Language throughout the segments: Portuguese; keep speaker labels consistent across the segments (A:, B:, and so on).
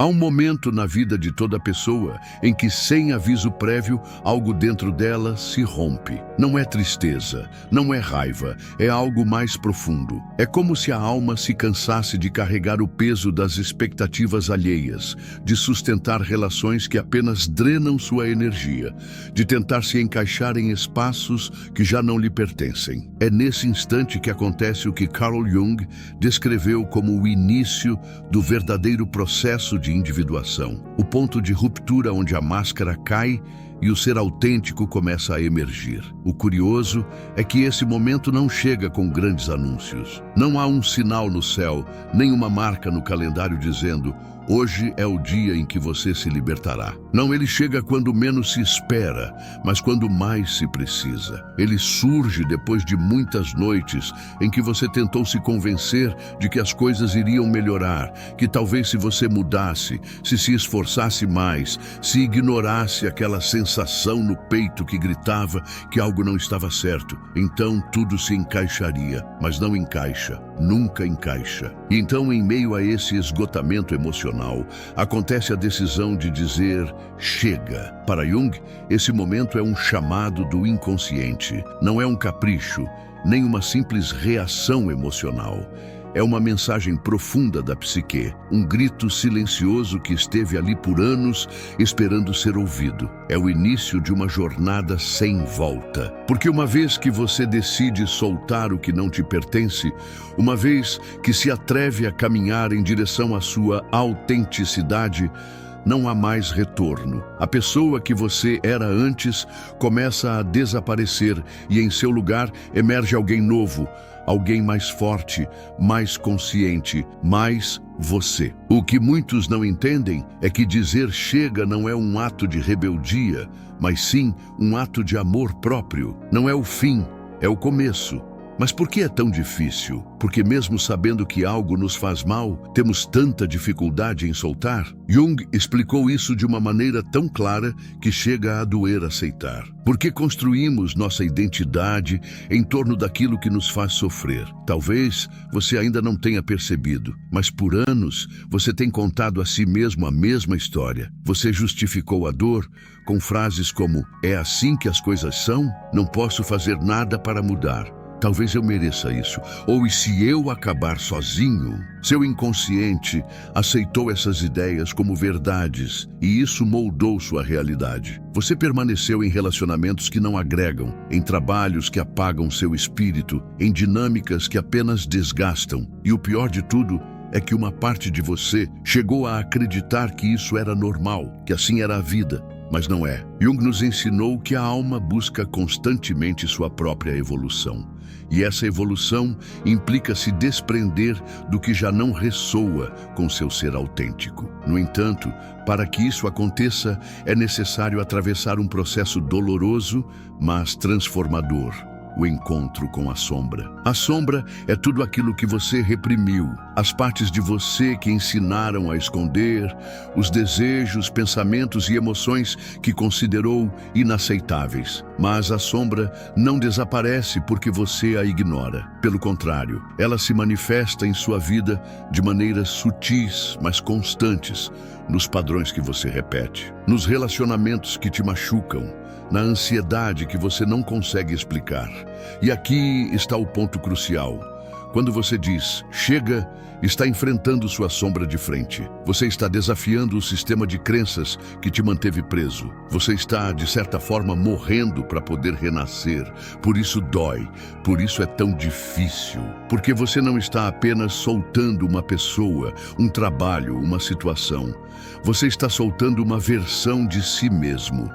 A: Há um momento na vida de toda pessoa em que, sem aviso prévio, algo dentro dela se rompe. Não é tristeza, não é raiva, é algo mais profundo. É como se a alma se cansasse de carregar o peso das expectativas alheias, de sustentar relações que apenas drenam sua energia, de tentar se encaixar em espaços que já não lhe pertencem. É nesse instante que acontece o que Carl Jung descreveu como o início do verdadeiro processo de individuação, o ponto de ruptura onde a máscara cai e o ser autêntico começa a emergir. O curioso é que esse momento não chega com grandes anúncios. Não há um sinal no céu, nem uma marca no calendário dizendo: hoje é o dia em que você se libertará. Não, ele chega quando menos se espera, mas quando mais se precisa. Ele surge depois de muitas noites em que você tentou se convencer de que as coisas iriam melhorar, que talvez se você mudasse, se esforçasse mais, se ignorasse aquela sensação no peito que gritava que algo não estava certo, então tudo se encaixaria, mas não encaixa, nunca encaixa. E então, em meio a esse esgotamento emocional, acontece a decisão de dizer chega. Para Jung, esse momento é um chamado do inconsciente, não é um capricho, nem uma simples reação emocional. É uma mensagem profunda da psique, um grito silencioso que esteve ali por anos esperando ser ouvido. É o início de uma jornada sem volta. Porque uma vez que você decide soltar o que não te pertence, uma vez que se atreve a caminhar em direção à sua autenticidade, não há mais retorno. A pessoa que você era antes começa a desaparecer e em seu lugar emerge alguém novo, alguém mais forte, mais consciente, mais você. O que muitos não entendem é que dizer chega não é um ato de rebeldia, mas sim um ato de amor próprio. Não é o fim, é o começo. Mas por que é tão difícil? Porque mesmo sabendo que algo nos faz mal, temos tanta dificuldade em soltar? Jung explicou isso de uma maneira tão clara que chega a doer aceitar. Porque construímos nossa identidade em torno daquilo que nos faz sofrer. Talvez você ainda não tenha percebido, mas por anos você tem contado a si mesmo a mesma história. Você justificou a dor com frases como: é assim que as coisas são? Não posso fazer nada para mudar. Talvez eu mereça isso. Ou e se eu acabar sozinho? Seu inconsciente aceitou essas ideias como verdades e isso moldou sua realidade. Você permaneceu em relacionamentos que não agregam, em trabalhos que apagam seu espírito, em dinâmicas que apenas desgastam. E o pior de tudo é que uma parte de você chegou a acreditar que isso era normal, que assim era a vida. Mas não é. Jung nos ensinou que a alma busca constantemente sua própria evolução. E essa evolução implica se desprender do que já não ressoa com seu ser autêntico. No entanto, para que isso aconteça, é necessário atravessar um processo doloroso, mas transformador. O encontro com a sombra. A sombra é tudo aquilo que você reprimiu, as partes de você que ensinaram a esconder, os desejos, pensamentos e emoções que considerou inaceitáveis. Mas a sombra não desaparece porque você a ignora. Pelo contrário, ela se manifesta em sua vida de maneiras sutis, mas constantes, nos padrões que você repete, nos relacionamentos que te machucam, na ansiedade que você não consegue explicar. E aqui está o ponto crucial. Quando você diz chega, está enfrentando sua sombra de frente. Você está desafiando o sistema de crenças que te manteve preso. Você está, de certa forma, morrendo para poder renascer. Por isso dói, por isso é tão difícil. Porque você não está apenas soltando uma pessoa, um trabalho, uma situação. Você está soltando uma versão de si mesmo.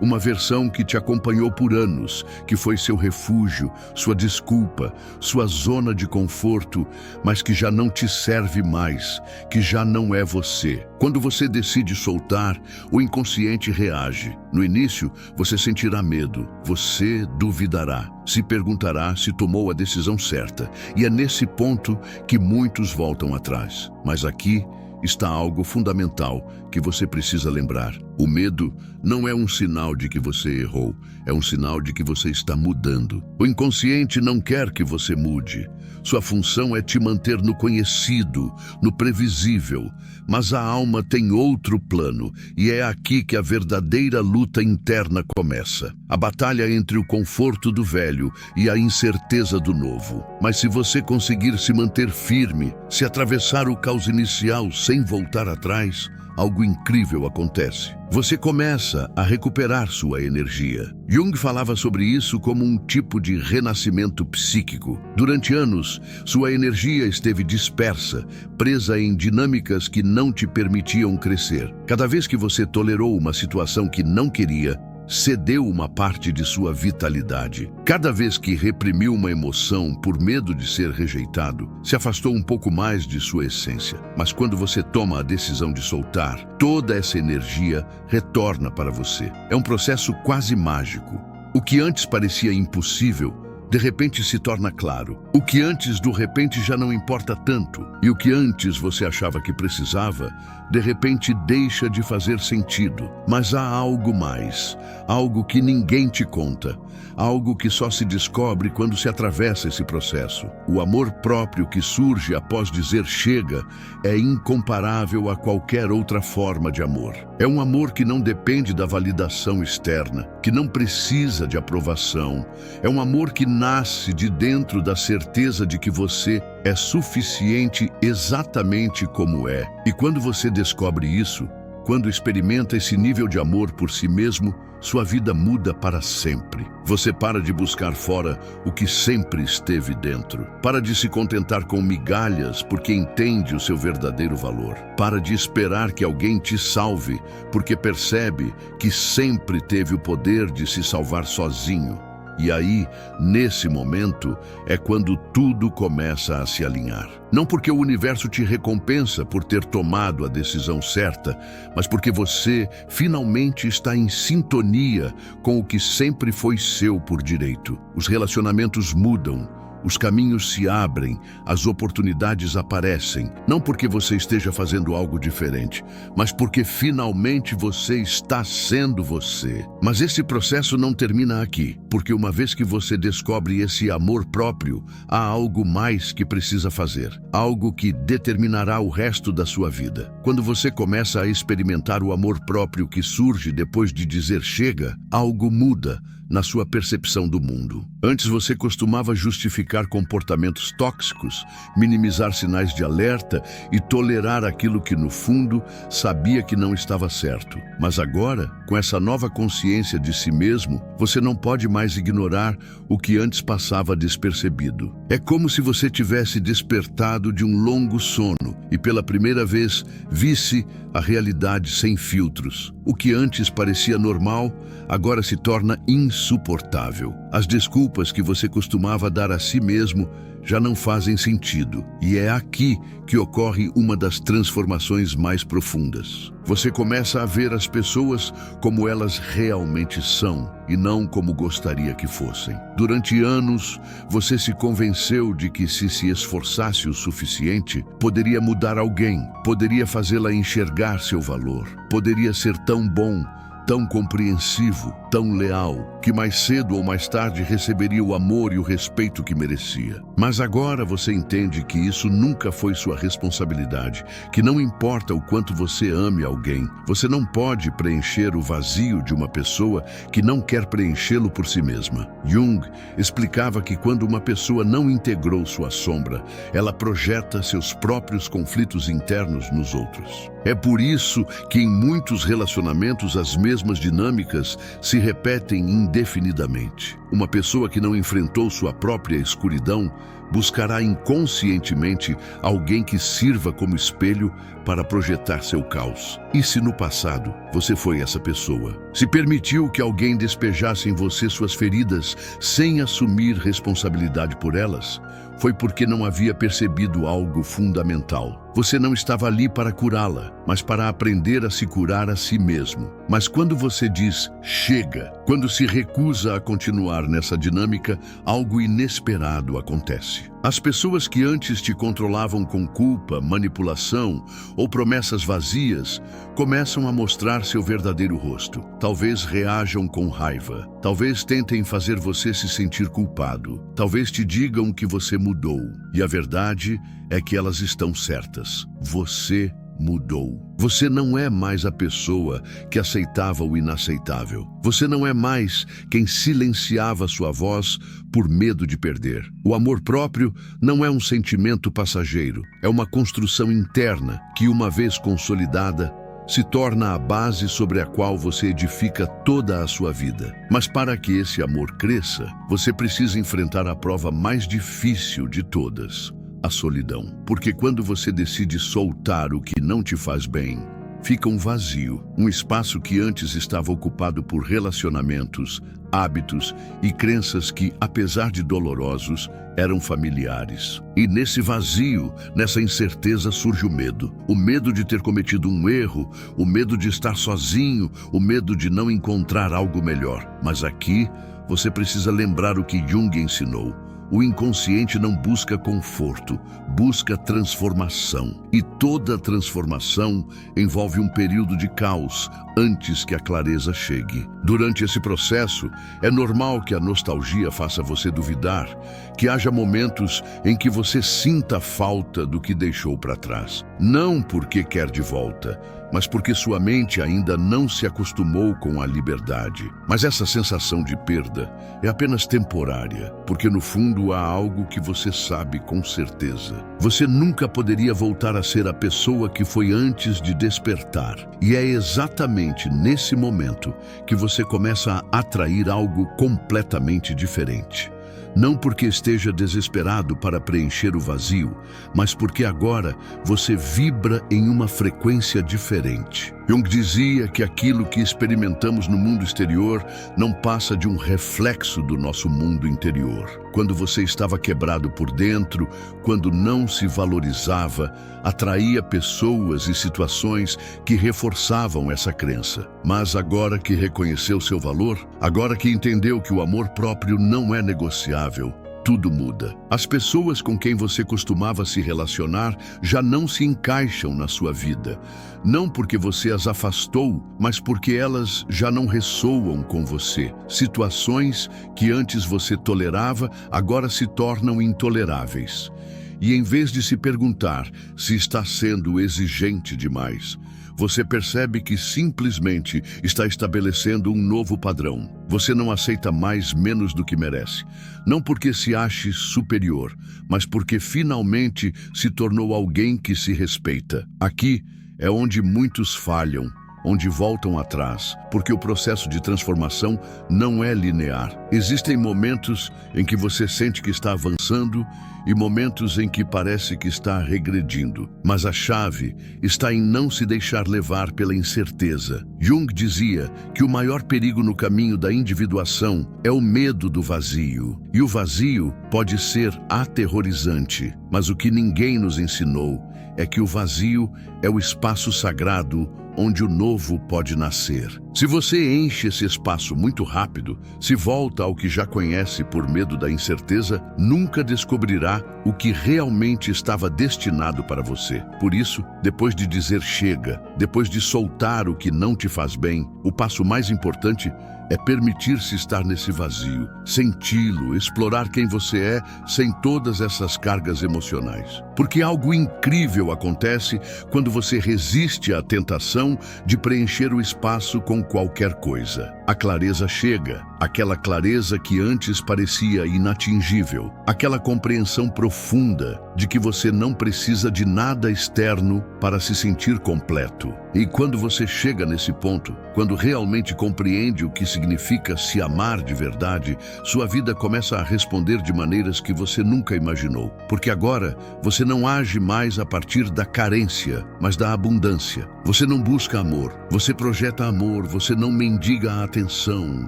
A: Uma versão que te acompanhou por anos, que foi seu refúgio, sua desculpa, sua zona de conforto, mas que já não te serve mais, que já não é você. Quando você decide soltar, o inconsciente reage. No início, você sentirá medo, você duvidará, se perguntará se tomou a decisão certa. E é nesse ponto que muitos voltam atrás. Mas aqui está algo fundamental que você precisa lembrar. O medo não é um sinal de que você errou, é um sinal de que você está mudando. O inconsciente não quer que você mude, Sua função é te manter no conhecido, no previsível. Mas a alma tem outro plano, e é aqui que a verdadeira luta interna começa. A batalha entre o conforto do velho e a incerteza do novo. Mas se você conseguir se manter firme, se atravessar o caos inicial sem voltar atrás, algo incrível acontece. Você começa a recuperar sua energia. Jung falava sobre isso como um tipo de renascimento psíquico. Durante anos, sua energia esteve dispersa, presa em dinâmicas que não te permitiam crescer. Cada vez que você tolerou uma situação que não queria, cedeu uma parte de sua vitalidade. Cada vez que reprimiu uma emoção por medo de ser rejeitado, se afastou um pouco mais de sua essência. Mas quando você toma a decisão de soltar, toda essa energia retorna para você. É um processo quase mágico. O que antes parecia impossível, de repente se torna claro. O que antes do repente já não importa tanto. E o que antes você achava que precisava, de repente deixa de fazer sentido. Mas há algo mais, algo que ninguém te conta, algo que só se descobre quando se atravessa esse processo. O amor próprio que surge após dizer chega é incomparável a qualquer outra forma de amor. É um amor que não depende da validação externa, que não precisa de aprovação. É um amor que nasce de dentro da certeza de que você é suficiente exatamente como é. E quando você descobre isso, quando experimenta esse nível de amor por si mesmo, sua vida muda para sempre. Você para de buscar fora o que sempre esteve dentro. Para de se contentar com migalhas porque entende o seu verdadeiro valor. Para de esperar que alguém te salve porque percebe que sempre teve o poder de se salvar sozinho. E aí, nesse momento, é quando tudo começa a se alinhar. Não porque o universo te recompensa por ter tomado a decisão certa, mas porque você finalmente está em sintonia com o que sempre foi seu por direito. Os relacionamentos mudam. Os caminhos se abrem, as oportunidades aparecem, não porque você esteja fazendo algo diferente, mas porque finalmente você está sendo você. Mas esse processo não termina aqui, porque uma vez que você descobre esse amor próprio, há algo mais que precisa fazer, algo que determinará o resto da sua vida. Quando você começa a experimentar o amor próprio que surge depois de dizer chega, algo muda na sua percepção do mundo. Antes você costumava justificar comportamentos tóxicos, minimizar sinais de alerta e tolerar aquilo que no fundo sabia que não estava certo. Mas agora, com essa nova consciência de si mesmo, você não pode mais ignorar o que antes passava despercebido. É como se você tivesse despertado de um longo sono e pela primeira vez visse a realidade sem filtros. O que antes parecia normal, agora se torna insuportável. As desculpas que você costumava dar a si mesmo já não fazem sentido. E é aqui que ocorre uma das transformações mais profundas. Você começa a ver as pessoas como elas realmente são e não como gostaria que fossem. Durante anos, você se convenceu de que se esforçasse o suficiente, poderia mudar alguém, poderia fazê-la enxergar seu valor, poderia ser tão bom, tão compreensivo, tão leal, que mais cedo ou mais tarde receberia o amor e o respeito que merecia. Mas agora você entende que isso nunca foi sua responsabilidade, que não importa o quanto você ame alguém, você não pode preencher o vazio de uma pessoa que não quer preenchê-lo por si mesma. Jung explicava que quando uma pessoa não integrou sua sombra, ela projeta seus próprios conflitos internos nos outros. É por isso que em muitos relacionamentos as mesmas dinâmicas se repetem indefinidamente. Uma pessoa que não enfrentou sua própria escuridão buscará inconscientemente alguém que sirva como espelho para projetar seu caos. E se no passado você foi essa pessoa? Se permitiu que alguém despejasse em você suas feridas sem assumir responsabilidade por elas, foi porque não havia percebido algo fundamental. Você não estava ali para curá-la, mas para aprender a se curar a si mesmo. Mas quando você diz chega, quando se recusa a continuar nessa dinâmica, algo inesperado acontece. acontece? As pessoas que antes te controlavam com culpa, manipulação ou promessas vazias começam a mostrar seu verdadeiro rosto. Talvez reajam com raiva. Talvez tentem fazer você se sentir culpado. Talvez te digam que você mudou. E a verdade é que elas estão certas. Você mudou. Você não é mais a pessoa que aceitava o inaceitável. Você não é mais quem silenciava sua voz por medo de perder. O amor próprio não é um sentimento passageiro. É uma construção interna que, uma vez consolidada, se torna a base sobre a qual você edifica toda a sua vida. Mas para que esse amor cresça, você precisa enfrentar a prova mais difícil de todas: a solidão. Porque quando você decide soltar o que não te faz bem, fica um vazio, um espaço que antes estava ocupado por relacionamentos, hábitos e crenças que, apesar de dolorosos, eram familiares. E nesse vazio, nessa incerteza, surge o medo de ter cometido um erro, o medo de estar sozinho, o medo de não encontrar algo melhor. Mas aqui, você precisa lembrar o que Jung ensinou: o inconsciente não busca conforto, busca transformação. E toda transformação envolve um período de caos antes que a clareza chegue. Durante esse processo, é normal que a nostalgia faça você duvidar, que haja momentos em que você sinta falta do que deixou para trás. Não porque quer de volta, mas porque sua mente ainda não se acostumou com a liberdade. Mas essa sensação de perda é apenas temporária, porque no fundo há algo que você sabe com certeza. Você nunca poderia voltar a ser a pessoa que foi antes de despertar. E é exatamente nesse momento que você começa a atrair algo completamente diferente. Não porque esteja desesperado para preencher o vazio, mas porque agora você vibra em uma frequência diferente. Jung dizia que aquilo que experimentamos no mundo exterior não passa de um reflexo do nosso mundo interior. Quando você estava quebrado por dentro, quando não se valorizava, atraía pessoas e situações que reforçavam essa crença. Mas agora que reconheceu seu valor, agora que entendeu que o amor próprio não é negociável, tudo muda. As pessoas com quem você costumava se relacionar já não se encaixam na sua vida. Não porque você as afastou, mas porque elas já não ressoam com você. Situações que antes você tolerava, agora se tornam intoleráveis. E em vez de se perguntar se está sendo exigente demais, você percebe que simplesmente está estabelecendo um novo padrão. Você não aceita mais menos do que merece. Não porque se ache superior, mas porque finalmente se tornou alguém que se respeita. Aqui é onde muitos falham, onde voltam atrás, porque o processo de transformação não é linear. Existem momentos em que você sente que está avançando e momentos em que parece que está regredindo. Mas a chave está em não se deixar levar pela incerteza. Jung dizia que o maior perigo no caminho da individuação é o medo do vazio. E o vazio pode ser aterrorizante, mas o que ninguém nos ensinou é que o vazio é o espaço sagrado onde o novo pode nascer. Se você enche esse espaço muito rápido, se volta ao que já conhece por medo da incerteza, nunca descobrirá o que realmente estava destinado para você. Por isso, depois de dizer chega, depois de soltar o que não te faz bem, o passo mais importante é permitir-se estar nesse vazio, senti-lo, explorar quem você é sem todas essas cargas emocionais. Porque algo incrível acontece quando você resiste à tentação de preencher o espaço com qualquer coisa. A clareza chega, aquela clareza que antes parecia inatingível, aquela compreensão profunda de que você não precisa de nada externo para se sentir completo. E quando você chega nesse ponto, quando realmente compreende o que significa se amar de verdade, sua vida começa a responder de maneiras que você nunca imaginou. Porque agora você não age mais a partir da carência, mas da abundância. Você não busca amor, você projeta amor, você não mendiga a atenção,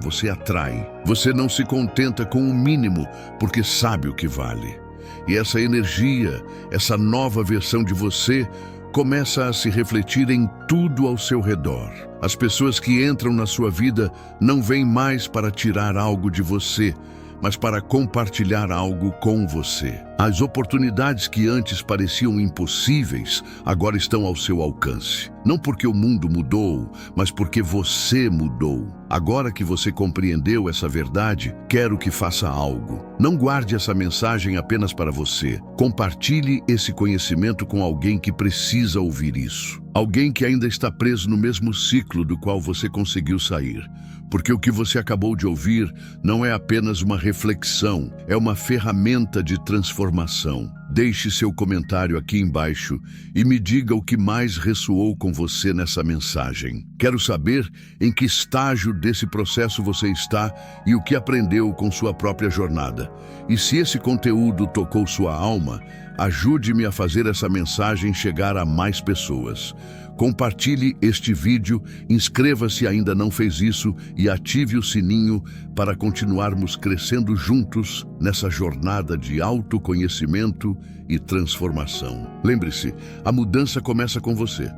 A: você atrai. Você não se contenta com o mínimo, porque sabe o que vale. E essa energia, essa nova versão de você, começa a se refletir em tudo ao seu redor. As pessoas que entram na sua vida não vêm mais para tirar algo de você, mas para compartilhar algo com você. As oportunidades que antes pareciam impossíveis agora estão ao seu alcance. Não porque o mundo mudou, mas porque você mudou. Agora que você compreendeu essa verdade, quero que faça algo. Não guarde essa mensagem apenas para você. Compartilhe esse conhecimento com alguém que precisa ouvir isso. Alguém que ainda está preso no mesmo ciclo do qual você conseguiu sair. Porque o que você acabou de ouvir não é apenas uma reflexão, é uma ferramenta de transformação. Deixe seu comentário aqui embaixo e me diga o que mais ressoou com você nessa mensagem. Quero saber em que estágio desse processo você está e o que aprendeu com sua própria jornada. E se esse conteúdo tocou sua alma, ajude-me a fazer essa mensagem chegar a mais pessoas. Compartilhe este vídeo, inscreva-se se ainda não fez isso e ative o sininho para continuarmos crescendo juntos nessa jornada de autoconhecimento e transformação. Lembre-se, a mudança começa com você.